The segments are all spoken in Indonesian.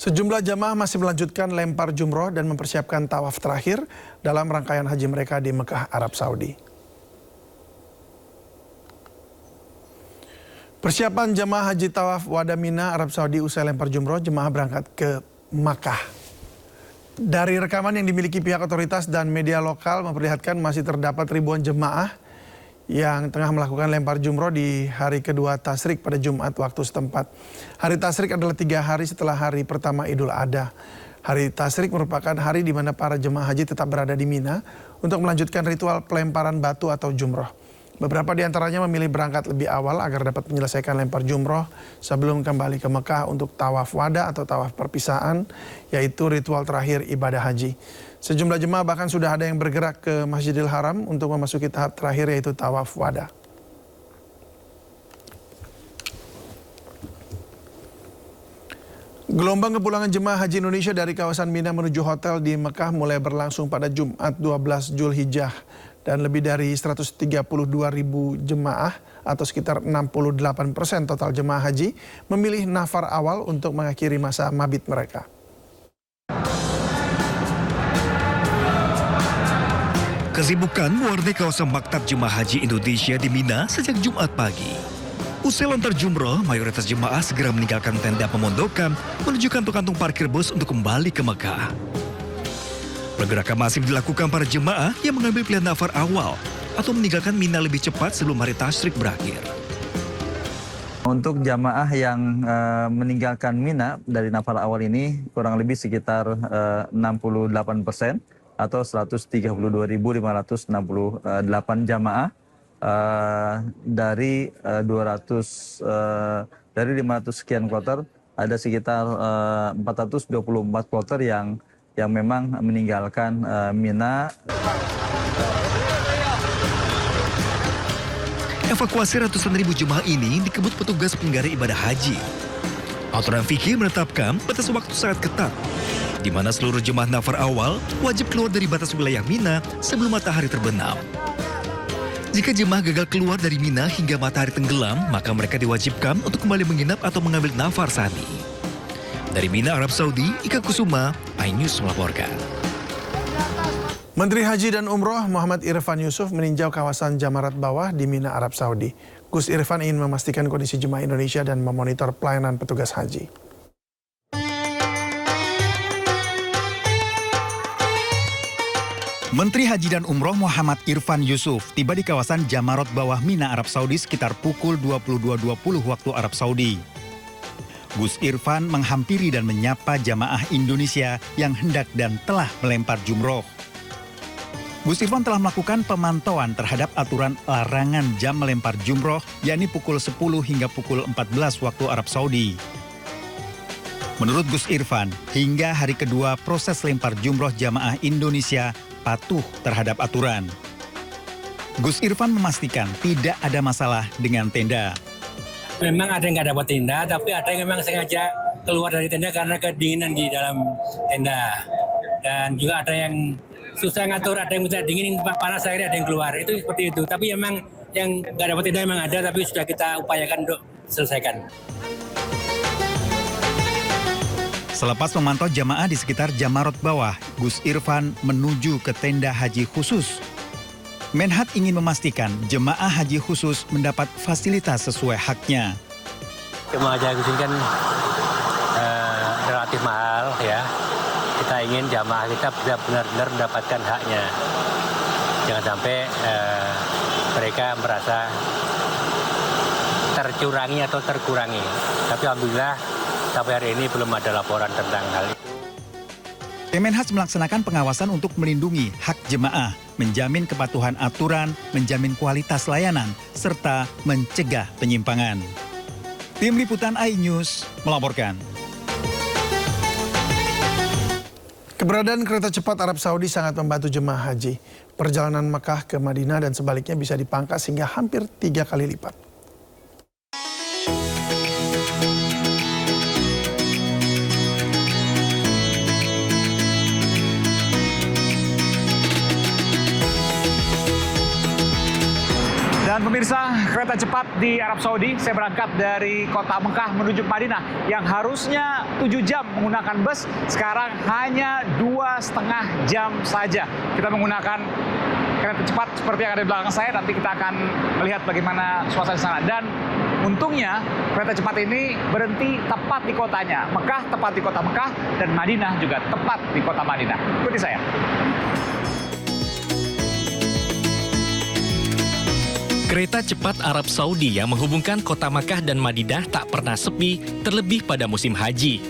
Sejumlah jamaah masih melanjutkan lempar jumroh dan mempersiapkan tawaf terakhir dalam rangkaian haji mereka di Mekah, Arab Saudi. Persiapan jamaah haji tawaf wada Mina, Arab Saudi usai lempar jumroh, jemaah berangkat ke Makkah. Dari rekaman yang dimiliki pihak otoritas dan media lokal memperlihatkan masih terdapat ribuan jemaah yang tengah melakukan lempar jumroh di hari kedua Tasyrik pada Jumat waktu setempat. Hari Tasyrik adalah 3 hari setelah hari pertama Idul Adha. Hari Tasyrik merupakan hari di mana para jemaah haji tetap berada di Mina untuk melanjutkan ritual pelemparan batu atau jumroh. Beberapa di antaranya memilih berangkat lebih awal agar dapat menyelesaikan lempar jumroh sebelum kembali ke Mekah untuk tawaf wada atau tawaf perpisahan, yaitu ritual terakhir ibadah haji. Sejumlah jemaah bahkan sudah ada yang bergerak ke Masjidil Haram untuk memasuki tahap terakhir, yaitu tawaf wada. Gelombang kepulangan jemaah haji Indonesia dari kawasan Mina menuju hotel di Mekah mulai berlangsung pada Jumat 12 Zulhijjah. Dan lebih dari 132.000 jemaah atau sekitar 68% total jemaah haji memilih nafar awal untuk mengakhiri masa mabit mereka. Kesibukan mewarnai kawasan Maktab Jemaah Haji Indonesia di Mina sejak Jumat pagi. Usai lontar jumroh, mayoritas jemaah segera meninggalkan tenda pemondokan menuju kantong-kantong parkir bus untuk kembali ke Mekah. Pergerakan masif dilakukan para jemaah yang mengambil pilihan nafar awal atau meninggalkan Mina lebih cepat sebelum hari Tasyrik berakhir. Untuk jamaah yang meninggalkan Mina dari nafar awal ini kurang lebih sekitar 68% atau 132.568 jamaah dari 500 sekian kloter, ada sekitar 424 kloter yang memang meninggalkan Mina. Evakuasi ratusan ribu jemaah ini dikebut petugas penyelenggara ibadah haji. Aturan fikih menetapkan batas waktu sangat ketat, di mana seluruh jemaah nafar awal wajib keluar dari batas wilayah Mina sebelum matahari terbenam. Jika jemaah gagal keluar dari Mina hingga matahari tenggelam, maka mereka diwajibkan untuk kembali menginap atau mengambil nafar sani. Dari Mina, Arab Saudi, Ika Kusuma, iNews melaporkan. Menteri Haji dan Umroh Muhammad Irfan Yusuf meninjau kawasan Jamarat Bawah di Mina, Arab Saudi. Gus Irfan ingin memastikan kondisi jemaah Indonesia dan memonitor pelayanan petugas haji. Menteri Haji dan Umroh Muhammad Irfan Yusuf tiba di kawasan Jamarat Bawah Mina, Arab Saudi sekitar pukul 22.20 waktu Arab Saudi. Gus Irfan menghampiri dan menyapa jamaah Indonesia yang hendak dan telah melempar jumroh. Gus Irfan telah melakukan pemantauan terhadap aturan larangan jam melempar jumroh, yakni pukul 10 hingga pukul 14 waktu Arab Saudi. Menurut Gus Irfan, hingga hari kedua proses lempar jumroh jamaah Indonesia patuh terhadap aturan. Gus Irfan memastikan tidak ada masalah dengan tenda. Memang ada yang nggak dapat tenda, tapi ada yang memang sengaja keluar dari tenda karena kedinginan di dalam tenda. Dan juga ada yang susah ngatur, ada yang mudah dingin, panas akhirnya ada yang keluar. Itu seperti itu. Tapi memang yang nggak dapat tenda memang ada, tapi sudah kita upayakan untuk selesaikan. Selepas memantau jamaah di sekitar Jamarat Bawah, Gus Irfan menuju ke tenda haji khusus. Menhat ingin memastikan jemaah haji khusus mendapat fasilitas sesuai haknya. Jemaah haji khusus kan relatif mahal ya. Kita ingin jamaah kita bisa benar-benar mendapatkan haknya. Jangan sampai mereka merasa tercurangi atau terkurangi. Tapi alhamdulillah sampai hari ini belum ada laporan tentang hal itu. Kemenhas melaksanakan pengawasan untuk melindungi hak jemaah, menjamin kepatuhan aturan, menjamin kualitas layanan, serta mencegah penyimpangan. Tim Liputan iNews melaporkan. Keberadaan kereta cepat Arab Saudi sangat membantu jemaah haji. Perjalanan Mekah ke Madinah dan sebaliknya bisa dipangkas hingga hampir 3 kali lipat. Dan pemirsa, kereta cepat di Arab Saudi. Saya berangkat dari kota Mekah menuju Madinah yang harusnya 7 jam menggunakan bus, sekarang hanya 2,5 jam saja. Kita menggunakan kereta cepat seperti yang ada di belakang saya. Nanti kita akan melihat bagaimana suasana di sana. Dan untungnya kereta cepat ini berhenti tepat di kotanya. Mekah tepat di kota Mekah dan Madinah juga tepat di kota Madinah. Ikuti saya. Kereta cepat Arab Saudi yang menghubungkan kota Makkah dan Madinah tak pernah sepi, terlebih pada musim haji.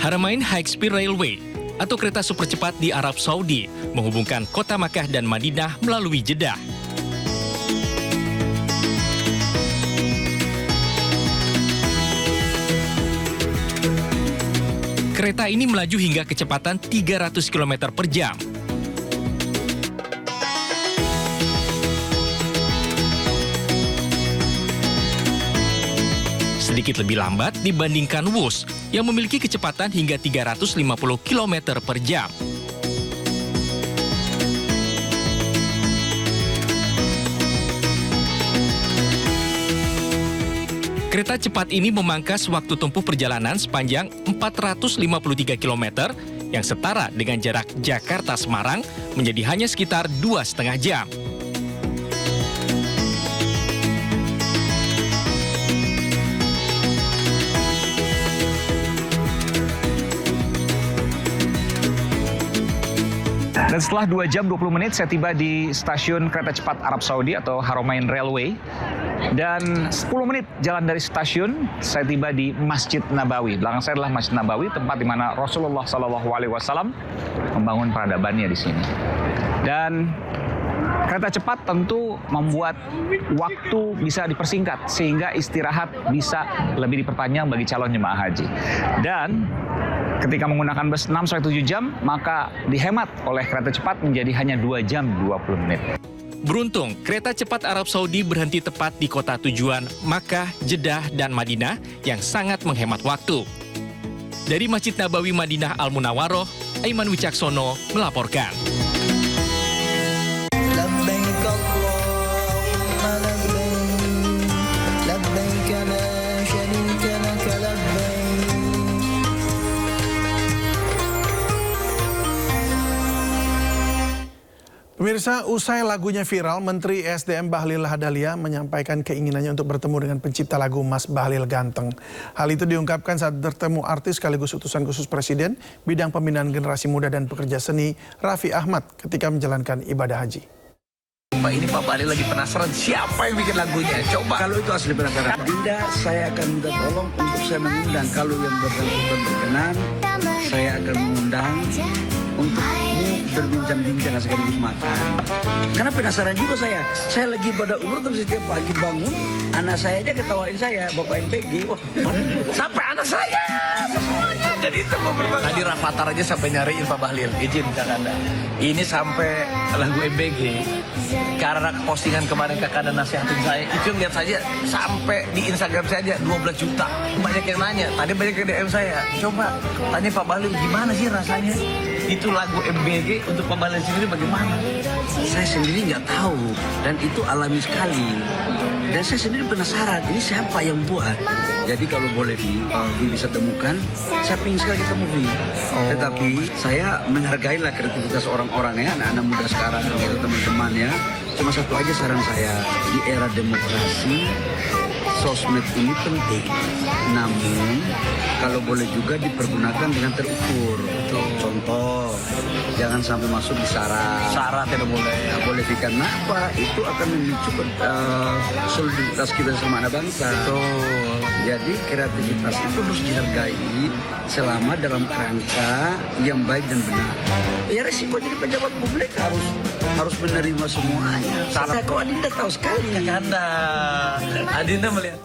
Haramain High Speed Railway atau kereta super cepat di Arab Saudi menghubungkan kota Makkah dan Madinah melalui Jeddah. Kereta ini melaju hingga kecepatan 300 km per jam. Sedikit lebih lambat dibandingkan Wus yang memiliki kecepatan hingga 350 km per jam. Kereta cepat ini memangkas waktu tempuh perjalanan sepanjang 453 km yang setara dengan jarak Jakarta-Semarang menjadi hanya sekitar 2,5 jam. Dan setelah 2 jam 20 menit saya tiba di stasiun kereta cepat Arab Saudi atau Haramain Railway. Dan 10 menit jalan dari stasiun saya tiba di Masjid Nabawi. Belakang saya adalah Masjid Nabawi, tempat di mana Rasulullah SAW membangun peradabannya di sini. Dan kereta cepat tentu membuat waktu bisa dipersingkat sehingga istirahat bisa lebih diperpanjang bagi calon jemaah haji. Dan ketika menggunakan bus 6-7 jam, maka dihemat oleh kereta cepat menjadi hanya 2 jam 20 menit. Beruntung, kereta cepat Arab Saudi berhenti tepat di kota tujuan Makkah, Jeddah, dan Madinah yang sangat menghemat waktu. Dari Masjid Nabawi Madinah Al-Munawwaroh, Aiman Wicaksono melaporkan. Pemirsa, usai lagunya viral, Menteri SDM Bahlil Lahadalia menyampaikan keinginannya untuk bertemu dengan pencipta lagu Mas Bahlil Ganteng. Hal itu diungkapkan saat bertemu artis sekaligus utusan khusus Presiden bidang pembinaan generasi muda dan pekerja seni Raffi Ahmad ketika menjalankan ibadah haji. Pak, ini Pak Bahlil lagi penasaran siapa yang bikin lagunya. Coba. Kalau itu asli penasaran. Dinda, saya akan minta tolong untuk saya mengundang. Kalau yang bersangkutan berkenan, saya akan mengundang untuk berbincang-bincang sekaligus makan. Karena penasaran juga saya. Saya lagi pada umur terus setiap pagi bangun, anak saya aja ketawain saya, Bapak MPG. Wah, sampai anak saya semuanya. Jadi itu berbagi. Tadi Rafathar aja sampai nyariin Pak Bahlil. Izin Kakanda. Ini sampai lagu MPG. Karena postingan kemarin Kakanda nasihatin saya, itu lihat saja sampai di Instagram saya aja 12 juta. Banyak yang nanya. Tadi banyak yang DM saya. Coba tanya Pak Bahlil gimana sih rasanya? Itu lagu MBG untuk Pak Bahlil sendiri bagaimana? Saya sendiri nggak tahu dan itu alami sekali. Dan saya sendiri penasaran ini siapa yang buat. Jadi kalau boleh Vi bisa temukan, saya ingin sekali ketemu Vi. Tetapi saya menghargai lah kreativitas orang-orang ya, anak-anak muda sekarang gitu teman-teman ya. Cuma satu aja saran saya, di era demokrasi sosmed ini penting. Namun kalau boleh juga dipergunakan dengan terukur. Contoh, jangan sampai masuk di syarat. Syarat tidak boleh. Tidak boleh karena apa? Itu akan memicu soliditas kita sama anak bangsa. Jadi kreativitas itu harus dihargai selama dalam kerangka yang baik dan benar. Ya resiko jadi pejabat publik harus menerima semuanya. Kok Adinda tahu sekali. Adinda melihat.